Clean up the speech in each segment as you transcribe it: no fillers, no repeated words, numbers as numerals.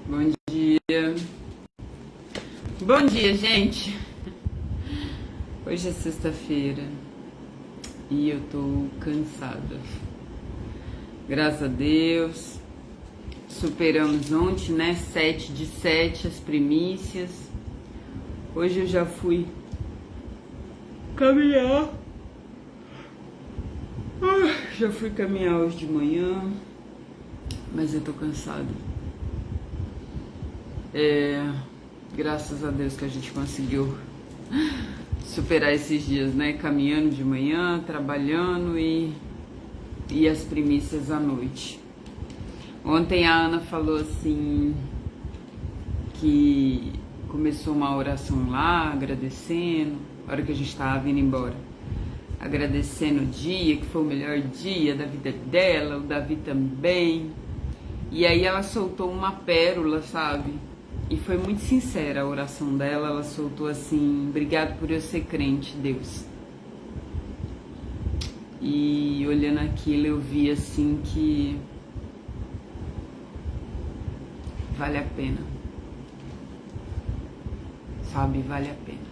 Bom dia. Bom dia, gente. Hoje é sexta-feira e eu tô cansada. Graças a Deus. Superamos ontem, né? 7 de 7 as primícias. Hoje eu já fui caminhar. Já fui caminhar hoje de manhã, mas eu tô cansada. Graças a Deus que a gente conseguiu superar esses dias, né? Caminhando de manhã, trabalhando e as primícias à noite. Ontem a Ana falou assim que começou uma oração lá, agradecendo, na hora que a gente tava vindo embora. Agradecendo o dia, que foi o melhor dia da vida dela, o Davi também. E aí ela soltou uma pérola, sabe? E foi muito sincera a oração dela. Ela soltou assim: obrigado por eu ser crente, Deus. E olhando aquilo eu vi assim que vale a pena, sabe? Vale a pena.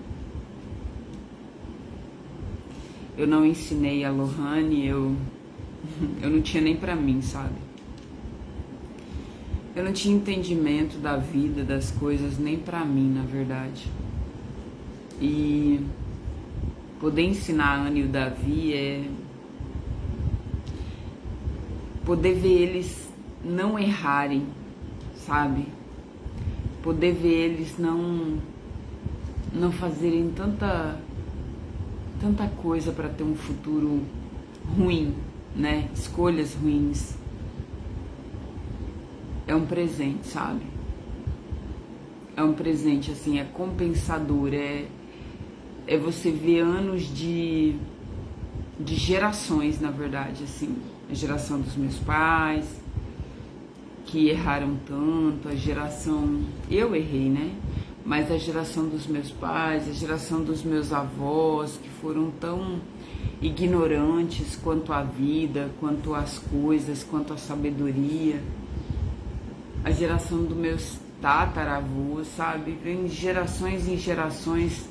Eu não ensinei a Lohane, eu não tinha nem pra mim, sabe? Eu não tinha entendimento da vida, das coisas, nem pra mim, na verdade. E poder ensinar a Ana e o Davi é poder ver eles não errarem, sabe? Poder ver eles não fazerem tanta coisa pra ter um futuro ruim, né? Escolhas ruins. É um presente, sabe? É um presente, assim, é compensador, é você ver anos de gerações, na verdade, assim. A geração dos meus pais, que erraram tanto, a geração... Eu errei, né? Mas a geração dos meus pais, a geração dos meus avós, que foram tão ignorantes quanto à vida, quanto às coisas, quanto à sabedoria. A geração dos meus tataravôs, sabe? Vem gerações em gerações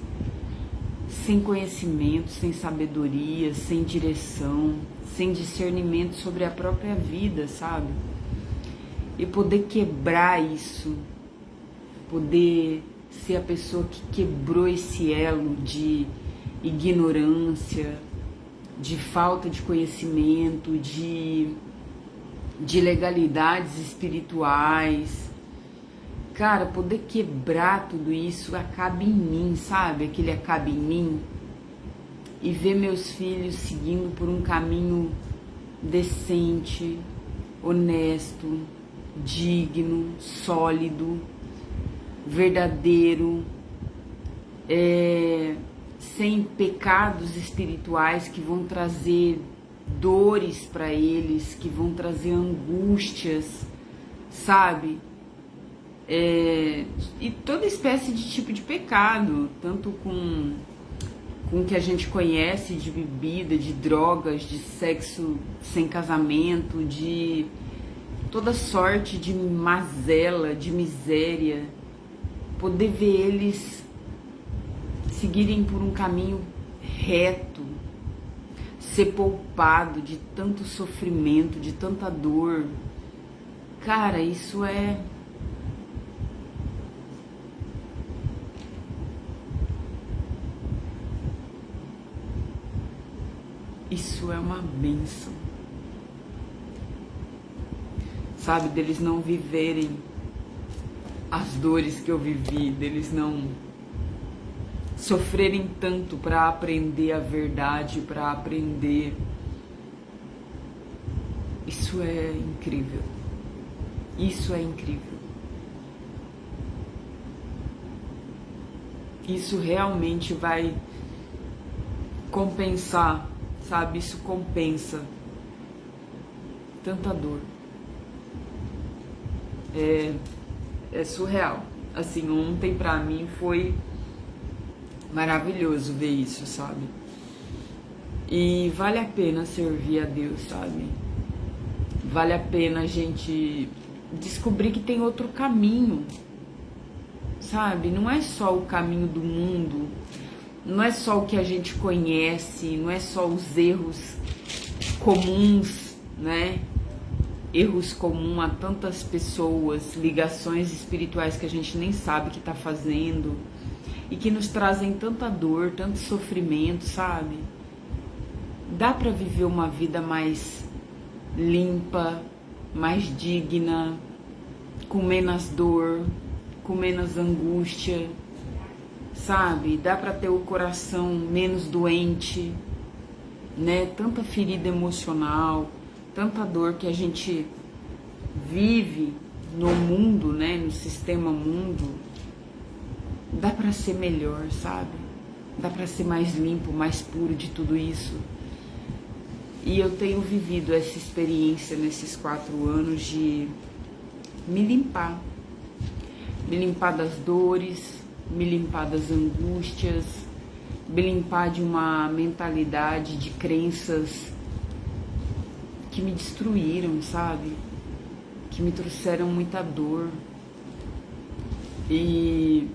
sem conhecimento, sem sabedoria, sem direção, sem discernimento sobre a própria vida, sabe? E poder quebrar isso, poder ser a pessoa que quebrou esse elo de ignorância, de falta de conhecimento, de legalidades espirituais. Cara, poder quebrar tudo isso acaba em mim, sabe? Aquele acaba em mim. E ver meus filhos seguindo por um caminho decente, honesto, digno, sólido, verdadeiro, sem pecados espirituais que vão trazer dores para eles, que vão trazer angústias, sabe? E toda espécie de tipo de pecado, tanto com o que a gente conhece de bebida, de drogas, de sexo sem casamento, de toda sorte de mazela, de miséria. Poder ver eles seguirem por um caminho reto, ser poupado de tanto sofrimento, de tanta dor. Cara, isso é... Isso é uma bênção. Sabe, deles não viverem as dores que eu vivi, deles não sofrerem tanto para aprender a verdade, para aprender. Isso é incrível. Isso é incrível. Isso realmente vai compensar, sabe? Isso compensa tanta dor. É surreal. Assim, ontem pra mim foi maravilhoso ver isso, sabe? E vale a pena servir a Deus, sabe? Vale a pena a gente descobrir que tem outro caminho, sabe? Não é só o caminho do mundo, não é só o que a gente conhece, não é só os erros comuns, né? Erros comuns a tantas pessoas, ligações espirituais que a gente nem sabe que tá fazendo e que nos trazem tanta dor, tanto sofrimento, sabe? Dá pra viver uma vida mais limpa, mais digna, com menos dor, com menos angústia, sabe? Dá pra ter o coração menos doente, né? Tanta ferida emocional, tanta dor que a gente vive no mundo, né? No sistema mundo. Dá pra ser melhor, sabe? Dá pra ser mais limpo, mais puro de tudo isso. E eu tenho vivido essa experiência nesses 4 anos de me limpar das dores, me limpar das angústias, me limpar de uma mentalidade de crenças que me destruíram, sabe? Que me trouxeram muita dor. E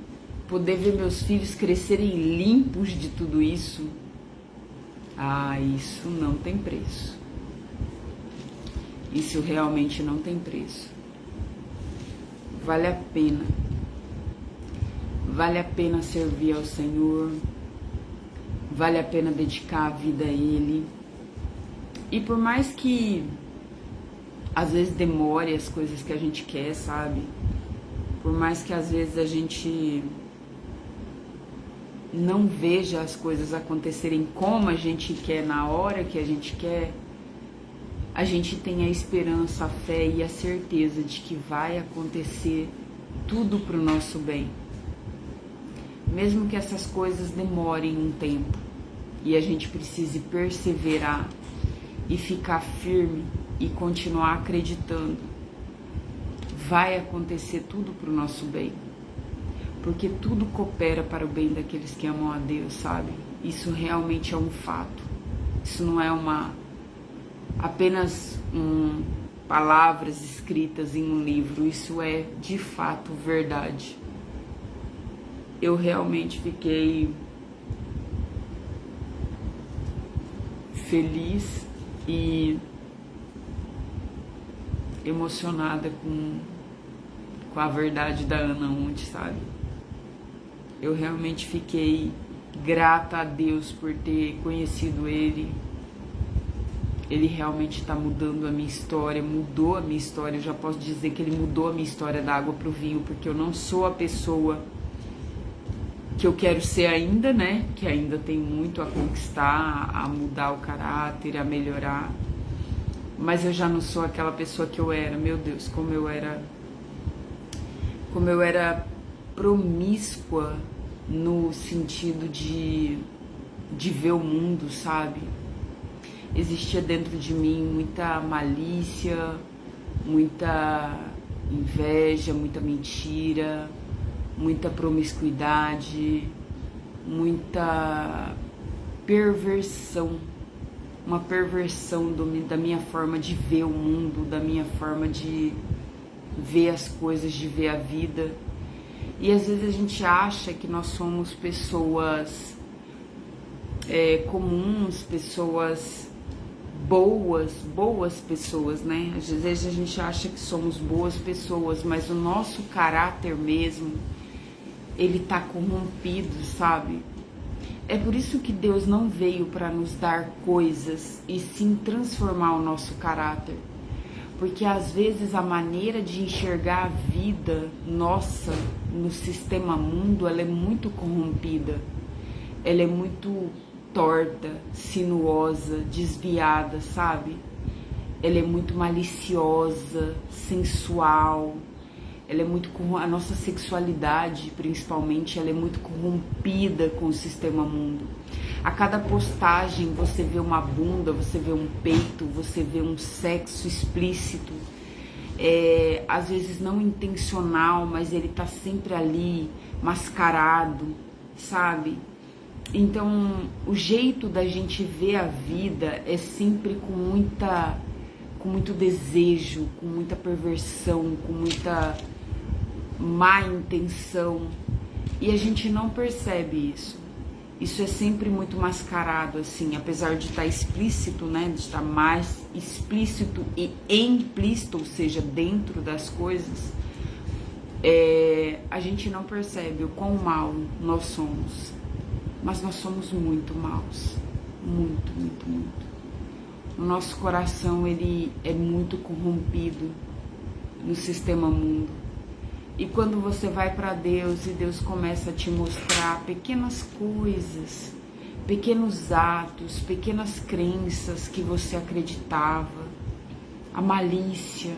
poder ver meus filhos crescerem limpos de tudo isso, isso não tem preço. Isso realmente não tem preço. Vale a pena. Vale a pena servir ao Senhor. Vale a pena dedicar a vida a Ele. E por mais que às vezes demore as coisas que a gente quer, sabe? Por mais que às vezes a gente não veja as coisas acontecerem como a gente quer, na hora que a gente quer, a gente tem a esperança, a fé e a certeza de que vai acontecer tudo para o nosso bem. Mesmo que essas coisas demorem um tempo e a gente precise perseverar e ficar firme e continuar acreditando, vai acontecer tudo para o nosso bem. Porque tudo coopera para o bem daqueles que amam a Deus, sabe? Isso realmente é um fato. Isso não é apenas palavras escritas em um livro. Isso é, de fato, verdade. Eu realmente fiquei feliz e emocionada com a verdade da Ana ontem, sabe? Eu realmente fiquei grata a Deus por ter conhecido Ele. Ele realmente está mudando a minha história, mudou a minha história. Eu já posso dizer que Ele mudou a minha história da água para o vinho, porque eu não sou a pessoa que eu quero ser ainda, né? Que ainda tem muito a conquistar, a mudar o caráter, a melhorar. Mas eu já não sou aquela pessoa que eu era. Meu Deus, como eu era promíscua no sentido de ver o mundo, sabe? Existia dentro de mim muita malícia, muita inveja, muita mentira, muita promiscuidade, muita perversão, uma perversão da minha forma de ver o mundo, da minha forma de ver as coisas, de ver a vida. E às vezes a gente acha que nós somos pessoas comuns, pessoas boas pessoas, né? Às vezes a gente acha que somos boas pessoas, mas o nosso caráter mesmo, ele tá corrompido, sabe? É por isso que Deus não veio para nos dar coisas e sim transformar o nosso caráter. Porque às vezes a maneira de enxergar a vida nossa no sistema mundo, ela é muito corrompida. Ela é muito torta, sinuosa, desviada, sabe? Ela é muito maliciosa, sensual. Ela é muito, a nossa sexualidade, principalmente, ela é muito corrompida com o sistema mundo. A cada postagem você vê uma bunda, você vê um peito, você vê um sexo explícito. Às vezes não intencional, mas ele tá sempre ali, mascarado, sabe? Então, o jeito da gente ver a vida é sempre com com muito desejo, com muita perversão, com muita má intenção, e a gente não percebe isso. Isso é sempre muito mascarado, assim, apesar de estar explícito, né, de estar mais explícito e implícito, ou seja, dentro das coisas, a gente não percebe o quão mal nós somos, mas nós somos muito maus, muito, muito, muito. O nosso coração, ele é muito corrompido no sistema mundo. E quando você vai para Deus e Deus começa a te mostrar pequenas coisas, pequenos atos, pequenas crenças que você acreditava, a malícia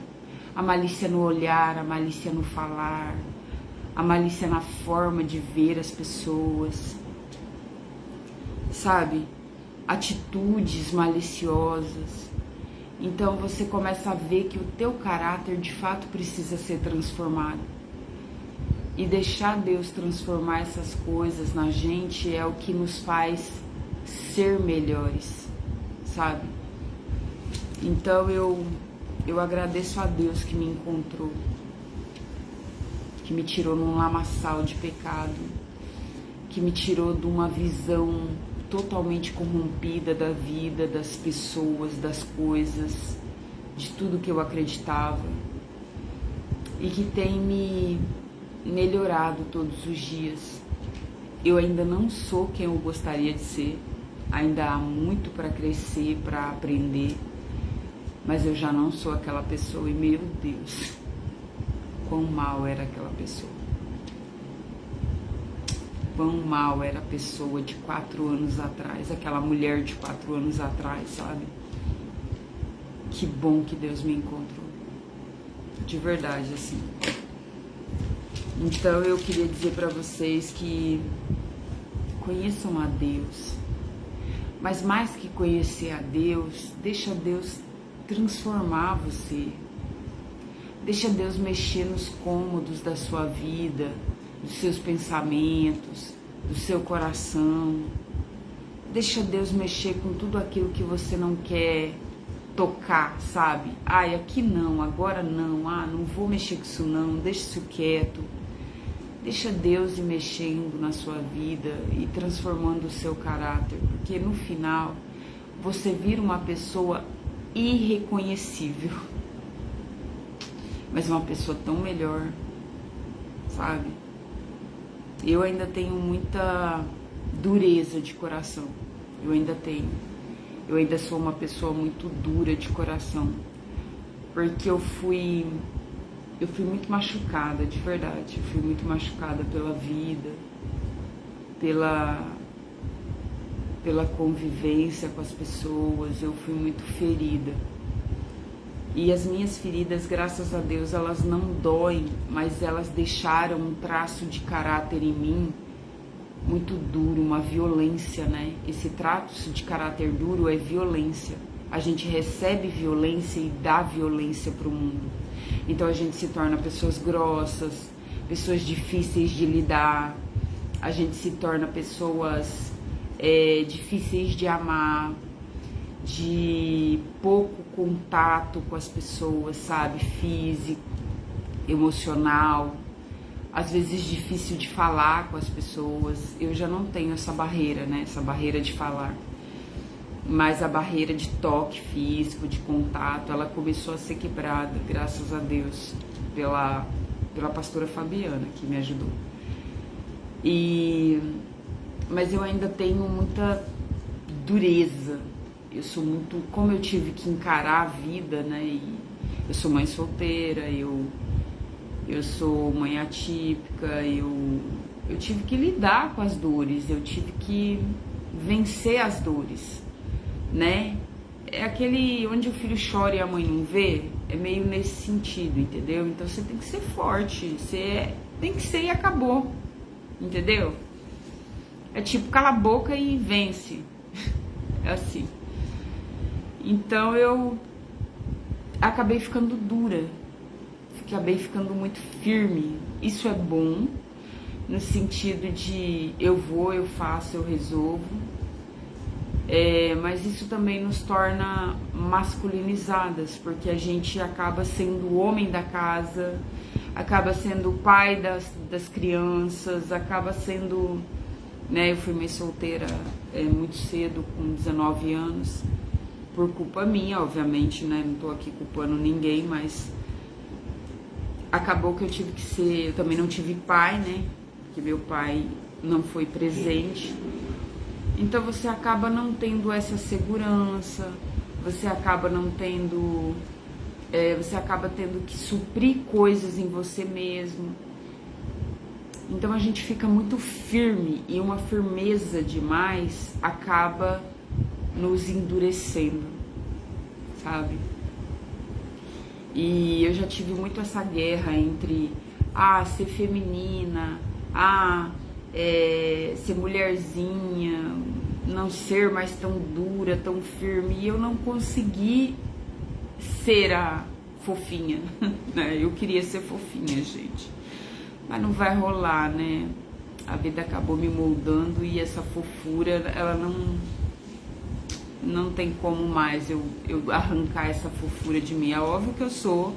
no olhar, a malícia no falar, a malícia na forma de ver as pessoas, sabe? Atitudes maliciosas. Então você começa a ver que o teu caráter de fato precisa ser transformado. E deixar Deus transformar essas coisas na gente é o que nos faz ser melhores, sabe? Então eu agradeço a Deus que me encontrou, que me tirou num lamaçal de pecado, que me tirou de uma visão totalmente corrompida da vida, das pessoas, das coisas, de tudo que eu acreditava, e que tem me melhorado todos os dias. Eu ainda não sou quem eu gostaria de ser, ainda há muito para crescer, para aprender, mas eu já não sou aquela pessoa, e meu Deus, quão mal era aquela pessoa. Quão mal era a pessoa de 4 anos atrás, aquela mulher de 4 anos atrás, sabe? Que bom que Deus me encontrou, de verdade, assim. Então eu queria dizer para vocês que conheçam a Deus, mas mais que conhecer a Deus, deixa Deus transformar você, deixa Deus mexer nos cômodos da sua vida, dos seus pensamentos, do seu coração, deixa Deus mexer com tudo aquilo que você não quer tocar, sabe? Ai, aqui não, agora não, não vou mexer com isso não, deixa isso quieto. Deixa Deus ir mexendo na sua vida e transformando o seu caráter, porque no final você vira uma pessoa irreconhecível, mas uma pessoa tão melhor, sabe? Eu ainda tenho muita dureza de coração, eu ainda sou uma pessoa muito dura de coração, porque eu fui muito machucada, de verdade. Eu fui muito machucada pela vida, pela convivência com as pessoas. Eu fui muito ferida. E as minhas feridas, graças a Deus, elas não doem, mas elas deixaram um traço de caráter em mim muito duro, uma violência, né? Esse traço de caráter duro é violência. A gente recebe violência e dá violência para o mundo. Então a gente se torna pessoas grossas, pessoas difíceis de lidar, a gente se torna pessoas difíceis de amar, de pouco contato com as pessoas, sabe? Físico, emocional, às vezes difícil de falar com as pessoas. Eu já não tenho essa barreira, né? Essa barreira de falar. Mas a barreira de toque físico, de contato, ela começou a ser quebrada, graças a Deus, pela pastora Fabiana, que me ajudou. Mas eu ainda tenho muita dureza. Eu sou muito... Como eu tive que encarar a vida, né? E eu sou mãe solteira, eu sou mãe atípica, eu tive que lidar com as dores, eu tive que vencer as dores, né? É aquele onde o filho chora e a mãe não vê, é meio nesse sentido, entendeu? Então você tem que ser forte, tem que ser e acabou, entendeu? É tipo, cala a boca e vence, é assim. Então eu acabei ficando dura, acabei ficando muito firme. Isso é bom, no sentido de eu vou, eu faço, eu resolvo. Mas isso também nos torna masculinizadas, porque a gente acaba sendo o homem da casa, acaba sendo o pai das crianças, acaba sendo, né? Eu fui mãe solteira muito cedo, com 19 anos, por culpa minha, obviamente, né? Não tô aqui culpando ninguém, mas acabou que eu tive que ser, eu também não tive pai, né? Porque meu pai não foi presente. Então você acaba não tendo essa segurança, você acaba não tendo, você acaba tendo que suprir coisas em você mesmo. Então a gente fica muito firme e uma firmeza demais acaba nos endurecendo, sabe? E eu já tive muito essa guerra entre ser feminina, ser mulherzinha, não ser mais tão dura, tão firme. E eu não consegui ser a fofinha, né? Eu queria ser fofinha, gente, mas não vai rolar, né? A vida acabou me moldando e essa fofura, ela não tem como mais eu arrancar essa fofura de mim. É óbvio que eu sou,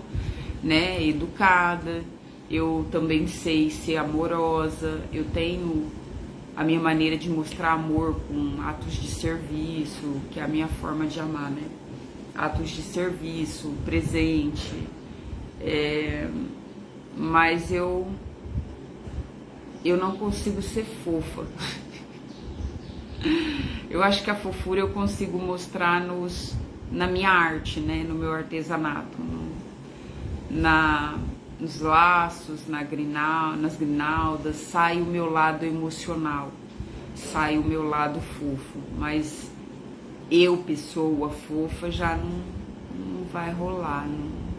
né, educada, eu também sei ser amorosa, eu tenho a minha maneira de mostrar amor com atos de serviço, que é a minha forma de amar, né? Atos de serviço, presente, mas eu não consigo ser fofa. Eu acho que a fofura eu consigo mostrar na minha arte, né? No meu artesanato, nos laços, nas grinaldas, sai o meu lado emocional, sai o meu lado fofo, mas eu, pessoa fofa, já não vai rolar,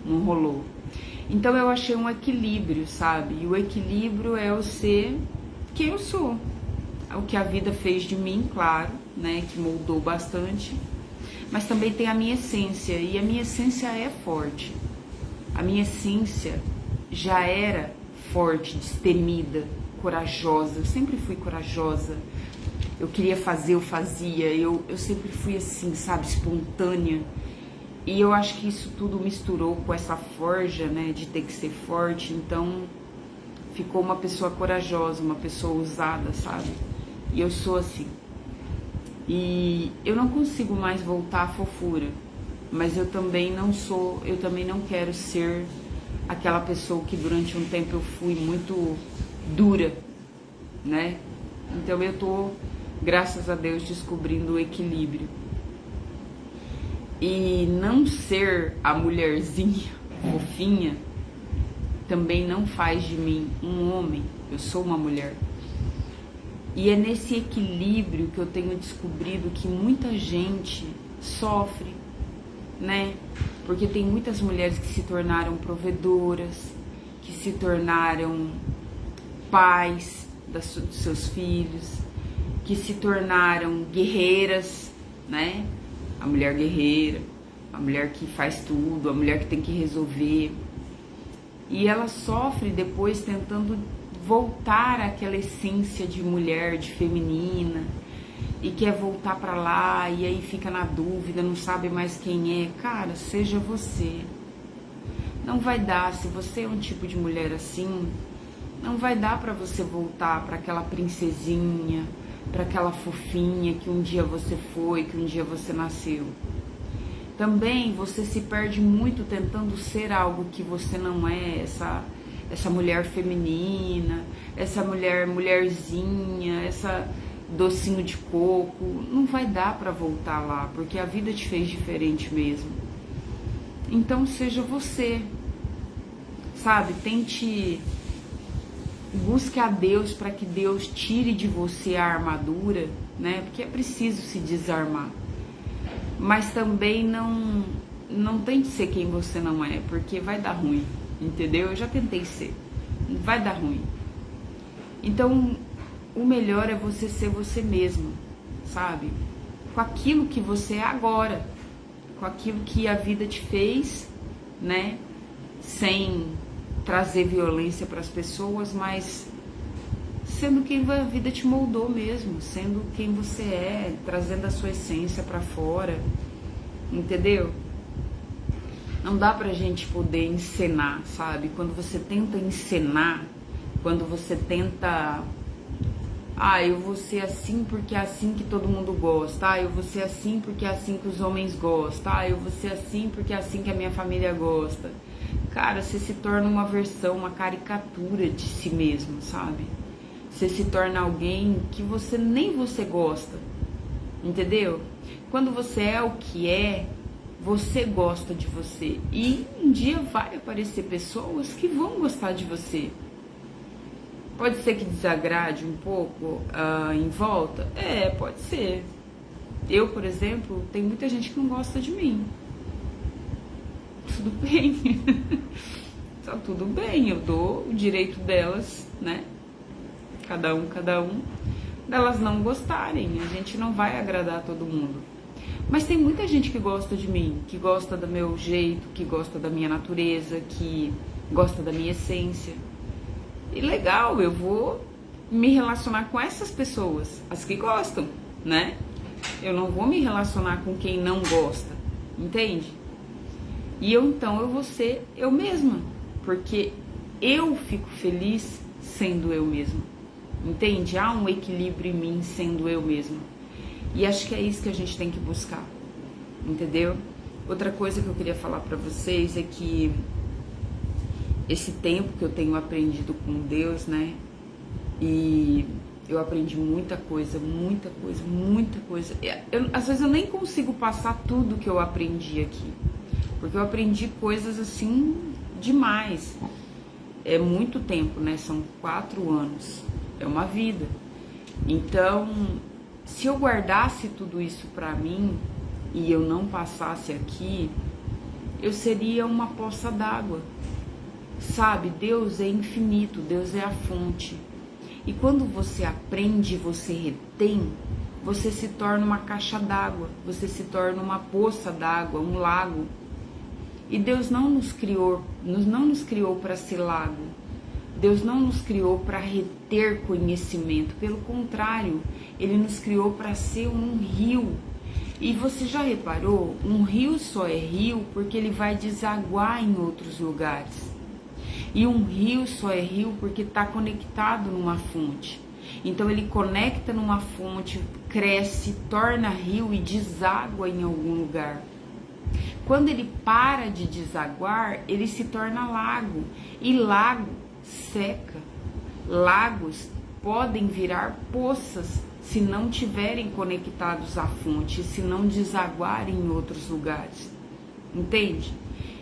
não rolou. Então eu achei um equilíbrio, sabe? E o equilíbrio é eu ser quem eu sou, o que a vida fez de mim, claro, né? Que moldou bastante, mas também tem a minha essência, e a minha essência é forte. A minha essência já era forte, destemida, corajosa. Eu sempre fui corajosa. Eu queria fazer, eu fazia. Eu sempre fui assim, sabe, espontânea. E eu acho que isso tudo misturou com essa forja, né, de ter que ser forte. Então, ficou uma pessoa corajosa, uma pessoa ousada, sabe? E eu sou assim. E eu não consigo mais voltar à fofura. Mas eu também não quero ser aquela pessoa que durante um tempo eu fui muito dura, né? Então eu tô, graças a Deus, descobrindo o equilíbrio. E não ser a mulherzinha fofinha também não faz de mim um homem. Eu sou uma mulher. E é nesse equilíbrio que eu tenho descobrido que muita gente sofre, né? Porque tem muitas mulheres que se tornaram provedoras, que se tornaram pais dos seus filhos, que se tornaram guerreiras, né? A mulher guerreira, a mulher que faz tudo, a mulher que tem que resolver. E ela sofre depois tentando voltar àquela essência de mulher, de feminina, e quer voltar pra lá, e aí fica na dúvida, não sabe mais quem é. Cara, seja você. Não vai dar, se você é um tipo de mulher assim, não vai dar pra você voltar pra aquela princesinha, pra aquela fofinha que um dia você foi, que um dia você nasceu. Também você se perde muito tentando ser algo que você não é, essa mulher feminina, essa mulherzinha, essa docinho de coco. Não vai dar pra voltar lá, porque a vida te fez diferente mesmo. Então seja você, sabe? Busque a Deus para que Deus tire de você a armadura, né? Porque é preciso se desarmar. Mas também não tente ser quem você não é, porque vai dar ruim, entendeu? Eu já tentei ser, vai dar ruim. Então, o melhor é você ser você mesmo, sabe? Com aquilo que você é agora, com aquilo que a vida te fez, né? Sem trazer violência para as pessoas, mas sendo quem a vida te moldou mesmo, sendo quem você é, trazendo a sua essência pra fora, entendeu? Não dá pra gente poder encenar, sabe? Quando você tenta encenar, quando você tenta... eu vou ser assim porque é assim que todo mundo gosta. Eu vou ser assim porque é assim que os homens gostam. Eu vou ser assim porque é assim que a minha família gosta. Cara, você se torna uma versão, uma caricatura de si mesmo, sabe? Você se torna alguém que nem você gosta, entendeu? Quando você é o que é, você gosta de você. E um dia vai aparecer pessoas que vão gostar de você. Pode ser que desagrade um pouco em volta? Pode ser. Eu, por exemplo, tem muita gente que não gosta de mim. Tudo bem. Tá tudo bem, eu dou o direito delas, né? Cada um, delas não gostarem. A gente não vai agradar todo mundo. Mas tem muita gente que gosta de mim, que gosta do meu jeito, que gosta da minha natureza, que gosta da minha essência. E legal, eu vou me relacionar com essas pessoas, as que gostam, né? Eu não vou me relacionar com quem não gosta, entende? E então eu vou ser eu mesma, porque eu fico feliz sendo eu mesma, entende? Há um equilíbrio em mim sendo eu mesma. E acho que é isso que a gente tem que buscar, entendeu? Outra coisa que eu queria falar pra vocês é que esse tempo que eu tenho aprendido com Deus, né? E eu aprendi muita coisa. Às vezes eu nem consigo passar tudo que eu aprendi aqui, porque eu aprendi coisas assim demais. É muito tempo, né? São 4 anos, é uma vida. Então, se eu guardasse tudo isso pra mim e eu não passasse aqui, eu seria uma poça d'água. Sabe, Deus é infinito, Deus é a fonte. E quando você aprende, você retém, você se torna uma caixa d'água, você se torna uma poça d'água, um lago. E Deus não nos criou para ser lago. Deus não nos criou para reter conhecimento, pelo contrário, Ele nos criou para ser um rio. E você já reparou, um rio só é rio porque ele vai desaguar em outros lugares. E um rio só é rio porque está conectado numa fonte. Então ele conecta numa fonte, cresce, torna rio e deságua em algum lugar. Quando ele para de desaguar, ele se torna lago. E lago seca. Lagos podem virar poças se não tiverem conectados à fonte, se não desaguarem em outros lugares. Entende?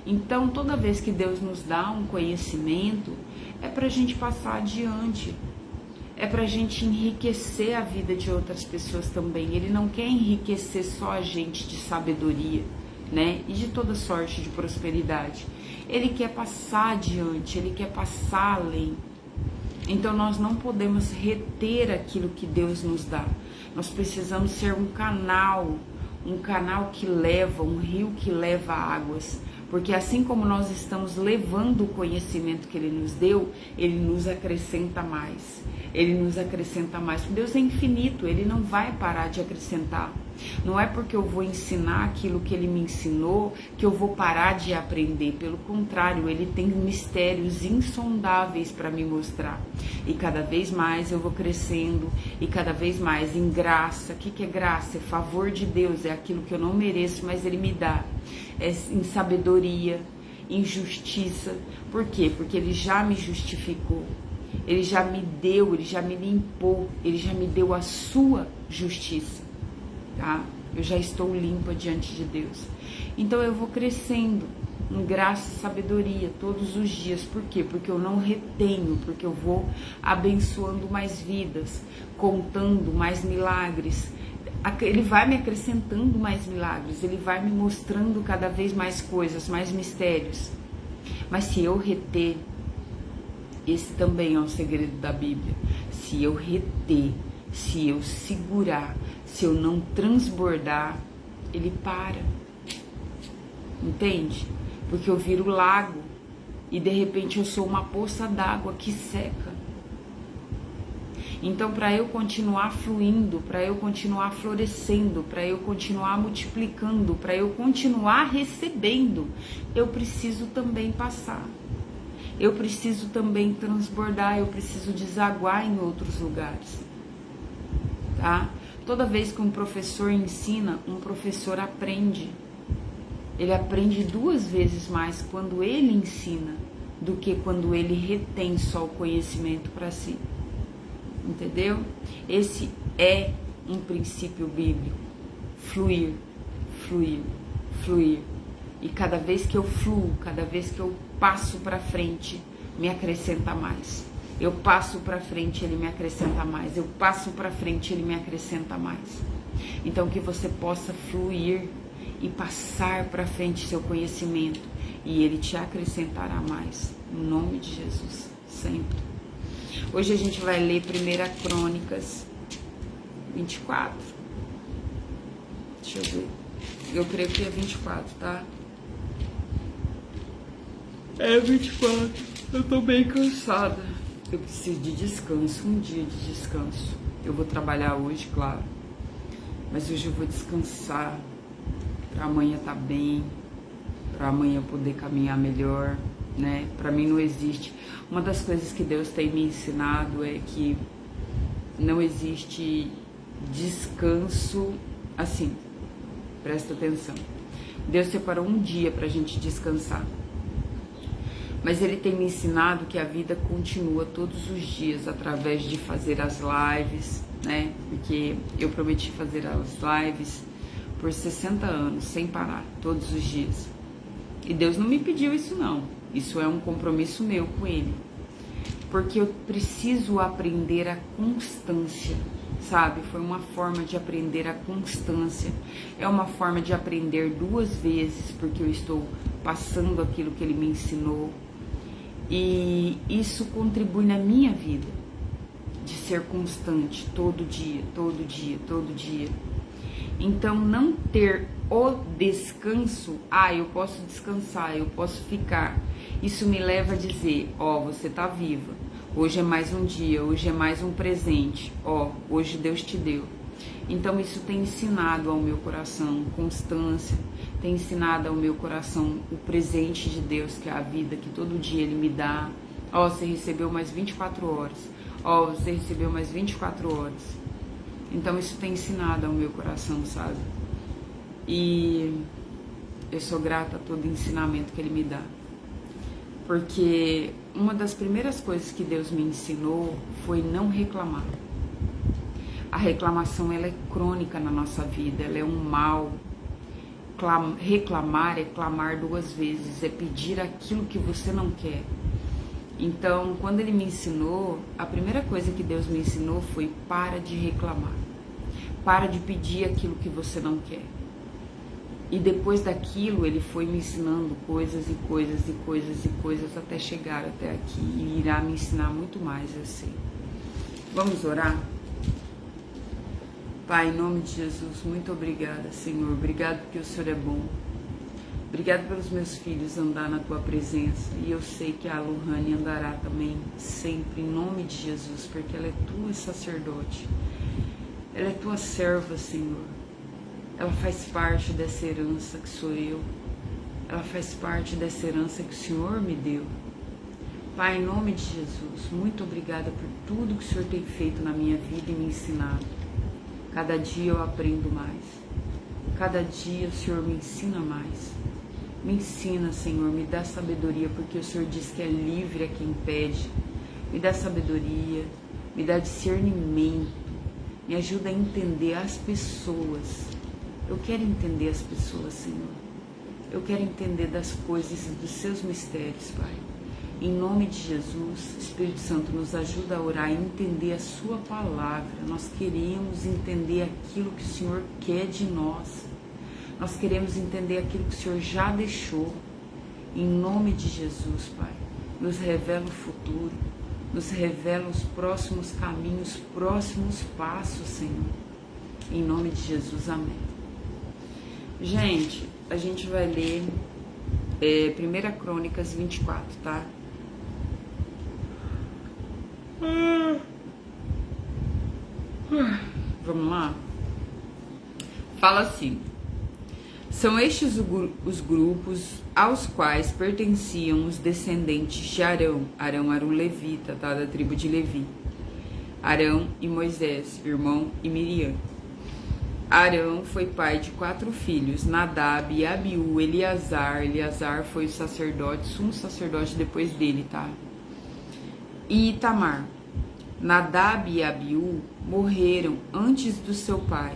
Então, toda vez que Deus nos dá um conhecimento, é para a gente passar adiante, é para a gente enriquecer a vida de outras pessoas também. Ele não quer enriquecer só a gente de sabedoria, né? E de toda sorte de prosperidade. Ele quer passar adiante, ele quer passar além. Então, nós não podemos reter aquilo que Deus nos dá. Nós precisamos ser um canal que leva, um rio que leva águas. Porque assim como nós estamos levando o conhecimento que Ele nos deu, Ele nos acrescenta mais. Ele nos acrescenta mais. Porque Deus é infinito, Ele não vai parar de acrescentar. Não é porque eu vou ensinar aquilo que Ele me ensinou que eu vou parar de aprender. Pelo contrário, Ele tem mistérios insondáveis para me mostrar. E cada vez mais eu vou crescendo e cada vez mais em graça. O que é graça? É favor de Deus, é aquilo que eu não mereço, mas Ele me dá. É em sabedoria, em justiça. Por quê? Porque Ele já me justificou. Ele já me deu, Ele já me limpou, Ele já me deu a sua justiça. Tá? Eu já estou limpa diante de Deus. Então eu vou crescendo em graça e sabedoria todos os dias. Por quê? Porque eu não retenho, porque eu vou abençoando mais vidas, contando mais milagres. Ele vai me acrescentando mais milagres, ele vai me mostrando cada vez mais coisas, mais mistérios. Mas se eu reter, esse também é um segredo da Bíblia. Se eu reter, se eu segurar, se eu não transbordar, ele para. Entende? Porque eu viro lago e de repente eu sou uma poça d'água que seca. Então, para eu continuar fluindo, para eu continuar florescendo, para eu continuar multiplicando, para eu continuar recebendo, eu preciso também passar. Eu preciso também transbordar, eu preciso desaguar em outros lugares. Tá? Toda vez que um professor ensina, um professor aprende. Ele aprende 2 vezes mais quando ele ensina do que quando ele retém só o conhecimento para si. Entendeu? Esse é um princípio bíblico. Fluir, fluir, fluir. E cada vez que eu fluo, cada vez que eu passo para frente, me acrescenta mais. Eu passo para frente, ele me acrescenta mais. Eu passo para frente, ele me acrescenta mais. Então que você possa fluir e passar para frente seu conhecimento e ele te acrescentará mais. Em nome de Jesus, sempre. Hoje a gente vai ler 1 Crônicas 24. Deixa eu ver. Eu creio que é 24, tá? É 24. Eu tô bem cansada. Eu preciso de descanso, um dia de descanso. Eu vou trabalhar hoje, claro. Mas hoje eu vou descansar. Pra amanhã tá bem. Pra amanhã poder caminhar melhor, né? Pra mim não existe. Uma das coisas que Deus tem me ensinado é que não existe descanso assim. Presta atenção. Deus separou um dia pra gente descansar. Mas Ele tem me ensinado que a vida continua todos os dias através de fazer as lives, né? Porque eu prometi fazer as lives por 60 anos, sem parar, todos os dias. E Deus não me pediu isso não. Isso é um compromisso meu com Ele. Porque eu preciso aprender a constância, sabe? Foi uma forma de aprender a constância. É uma forma de aprender 2 vezes, porque eu estou passando aquilo que Ele me ensinou. E isso contribui na minha vida, de ser constante, todo dia, todo dia, todo dia. Então, não ter o descanso, eu posso descansar, eu posso ficar. Isso me leva a dizer, você tá viva. Hoje é mais um dia, hoje é mais um presente. Hoje Deus te deu. Então, isso tem ensinado ao meu coração constância, tem ensinado ao meu coração o presente de Deus, que é a vida, que todo dia Ele me dá. Você recebeu mais 24 horas. Você recebeu mais 24 horas. Então isso tem ensinado ao meu coração, sabe? E eu sou grata a todo ensinamento que Ele me dá. Porque uma das primeiras coisas que Deus me ensinou foi não reclamar. A reclamação, ela é crônica na nossa vida, ela é um mal. Reclamar é clamar 2 vezes, é pedir aquilo que você não quer. Então, quando Ele me ensinou, a primeira coisa que Deus me ensinou foi: para de reclamar. Para de pedir aquilo que você não quer. E depois daquilo, Ele foi me ensinando coisas e coisas e coisas e coisas até chegar até aqui. E irá me ensinar muito mais, eu sei. Vamos orar? Pai, em nome de Jesus, muito obrigada, Senhor. Obrigado porque o Senhor é bom. Obrigado pelos meus filhos andar na Tua presença. E eu sei que a Lohane andará também, sempre, em nome de Jesus, porque ela é Tua sacerdote. Ela é Tua serva, Senhor. Ela faz parte dessa herança que sou eu. Ela faz parte dessa herança que o Senhor me deu. Pai, em nome de Jesus, muito obrigada por tudo que o Senhor tem feito na minha vida e me ensinado. Cada dia eu aprendo mais. Cada dia o Senhor me ensina mais. Me ensina, Senhor, me dá sabedoria, porque o Senhor diz que é livre a quem pede. Me dá sabedoria, me dá discernimento. Me ajuda a entender as pessoas. Eu quero entender as pessoas, Senhor. Eu quero entender das coisas e dos seus mistérios, Pai. Em nome de Jesus, Espírito Santo, nos ajuda a orar e entender a Sua palavra. Nós queremos entender aquilo que o Senhor quer de nós. Nós queremos entender aquilo que o Senhor já deixou. Em nome de Jesus, Pai, nos revela o futuro, nos revela os próximos caminhos, próximos passos, Senhor. Em nome de Jesus, amém. Gente, a gente vai ler 1 Crônicas 24, tá? Vamos lá? Fala assim: são estes os grupos aos quais pertenciam os descendentes de Arão. Arão era um levita, tá? Da tribo de Levi. Arão e Moisés, irmão e Miriam. Arão foi pai de 4 filhos, Nadab, Abiú, Eleazar. Eleazar foi o sacerdote, sumo sacerdote depois dele, tá? E Itamar. Nadab e Abiú morreram antes do seu pai.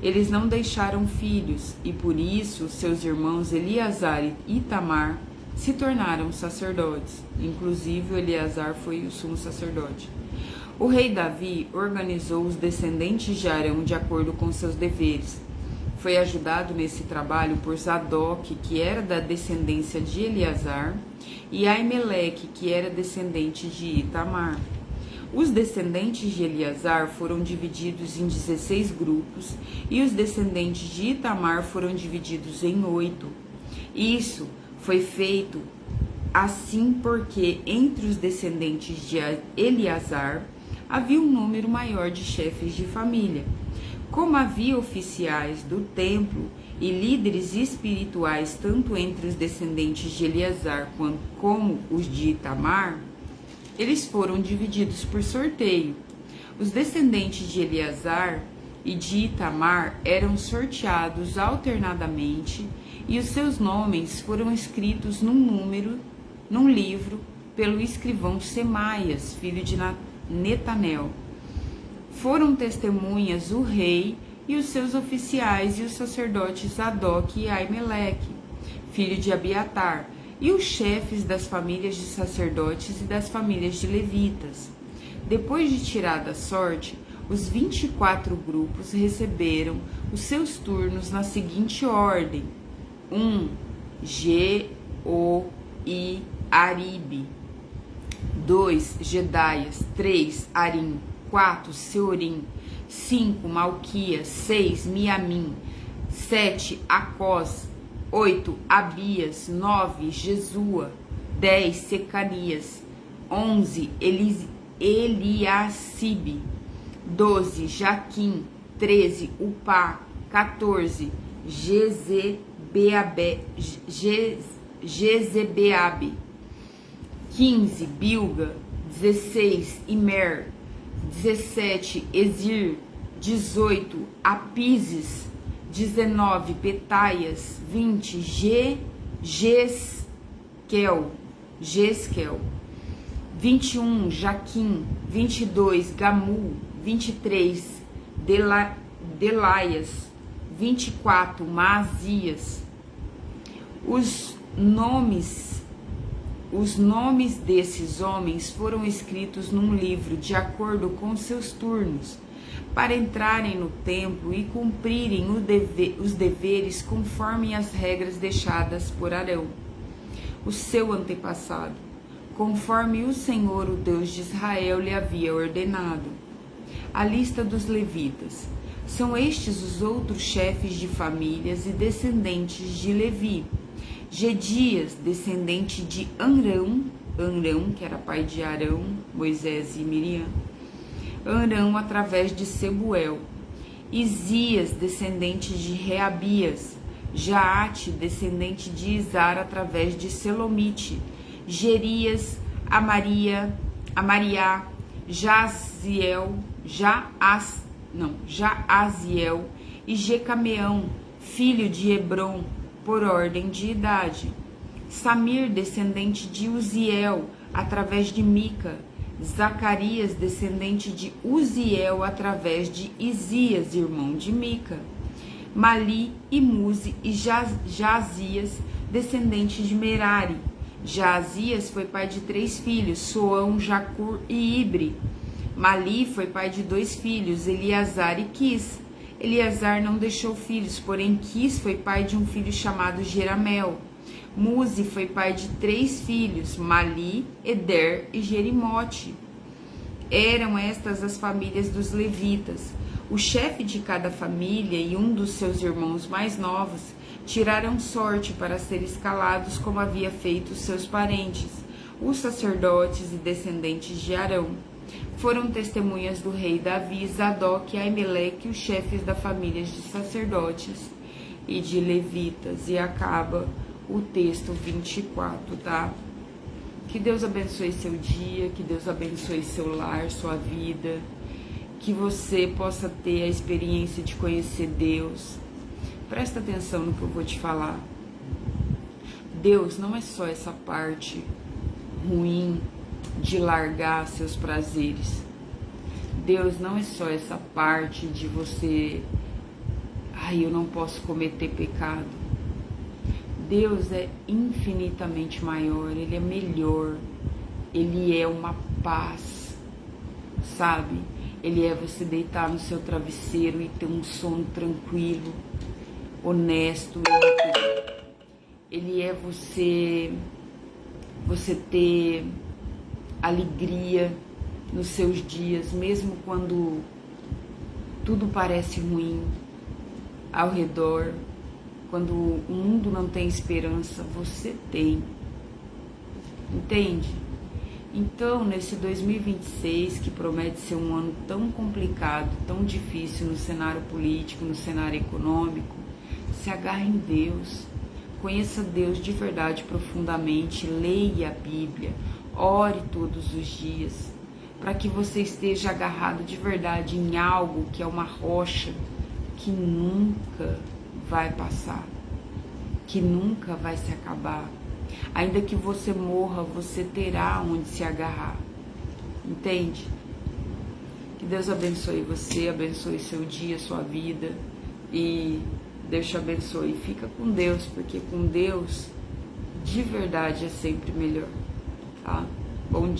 Eles não deixaram filhos, e por isso seus irmãos Eleazar e Itamar se tornaram sacerdotes. Inclusive, Eleazar foi o sumo sacerdote. O rei Davi organizou os descendentes de Arão de acordo com seus deveres. Foi ajudado nesse trabalho por Zadok, que era da descendência de Eleazar, e Aimeleque, que era descendente de Itamar. Os descendentes de Eleazar foram divididos em 16 grupos, e os descendentes de Itamar foram divididos em 8. Isso foi feito assim porque entre os descendentes de Eleazar havia um número maior de chefes de família. Como havia oficiais do templo e líderes espirituais tanto entre os descendentes de Eleazar como os de Itamar, eles foram divididos por sorteio. Os descendentes de Eleazar e de Itamar eram sorteados alternadamente e os seus nomes foram escritos num livro pelo escrivão Semaias, filho de Netanel. Foram testemunhas o rei e os seus oficiais e os sacerdotes Zadok e Aimeleque, filho de Abiatar, e os chefes das famílias de sacerdotes e das famílias de levitas. Depois de tirada a sorte, os 24 grupos receberam os seus turnos na seguinte ordem: 1. G, O, I, Aribe. 2. Gedaias. 3. Arim. 4. Seorim. 5. Malquias. 6. Miamim. 7. Acós. 8. Abias. 9. Jesua. 10. Secanias. 11. Eliacibe. 12. Jaquim. 13. Upá. 14. Jezebeabe. 15. Bilga. 16. Imer. 17. Ezir. 18. Apizes. 19. Petaias. 20. Jesquel. 21. Jaquim. 22. Gamul. 23. Delaias. 24. Maazias. Os nomes desses homens foram escritos num livro de acordo com seus turnos, para entrarem no templo e cumprirem os deveres conforme as regras deixadas por Arão, o seu antepassado, conforme o Senhor, o Deus de Israel, lhe havia ordenado. A lista dos levitas. São estes os outros chefes de famílias e descendentes de Levi. Gedias, descendente de Arão, que era pai de Arão, Moisés e Miriam. Arão, através de Sebuel. Isias, descendente de Reabias. Jaate, descendente de Izar, através de Selomite. Gerias, Amariá, Jaziel e Jecameão, filho de Hebron, por ordem de idade. Samir, descendente de Uziel, através de Mica. Zacarias, descendente de Uziel, através de Isias, irmão de Mica. Mali e Muzi e Jazias, descendente de Merari. Jazias foi pai de 3 filhos, Soão, Jacur e Ibre. Mali foi pai de 2 filhos, Eleazar e Quis. Eleazar não deixou filhos, porém Quis foi pai de um filho chamado Jeramel. Muzi foi pai de 3 filhos, Mali, Eder e Jerimote. Eram estas as famílias dos levitas. O chefe de cada família e um dos seus irmãos mais novos tiraram sorte para ser escalados como havia feito seus parentes, os sacerdotes e descendentes de Arão. foram testemunhas do rei Davi, Zadok e Aimeleque, os chefes da família de sacerdotes e de levitas. E acaba o texto 24, tá? Que Deus abençoe seu dia, que Deus abençoe seu lar, sua vida, que você possa ter a experiência de conhecer Deus. Presta atenção no que eu vou te falar. Deus não é só essa parte ruim de largar seus prazeres. Deus não é só essa parte de você, eu não posso cometer pecado. Deus é infinitamente maior, Ele é melhor, Ele é uma paz, sabe? Ele é você deitar no seu travesseiro e ter um sono tranquilo, honesto, íntegro. Ele é você ter alegria nos seus dias, mesmo quando tudo parece ruim ao redor. Quando o mundo não tem esperança, você tem. Entende? Então, nesse 2026, que promete ser um ano tão complicado, tão difícil no cenário político, no cenário econômico, se agarre em Deus. Conheça Deus de verdade profundamente, leia a Bíblia, ore todos os dias, para que você esteja agarrado de verdade em algo que é uma rocha que nunca vai passar, que nunca vai se acabar. Ainda que você morra, você terá onde se agarrar. Entende? Que Deus abençoe você, abençoe seu dia, sua vida, e Deus te abençoe. Fica com Deus, porque com Deus, de verdade, é sempre melhor, tá? Bom dia.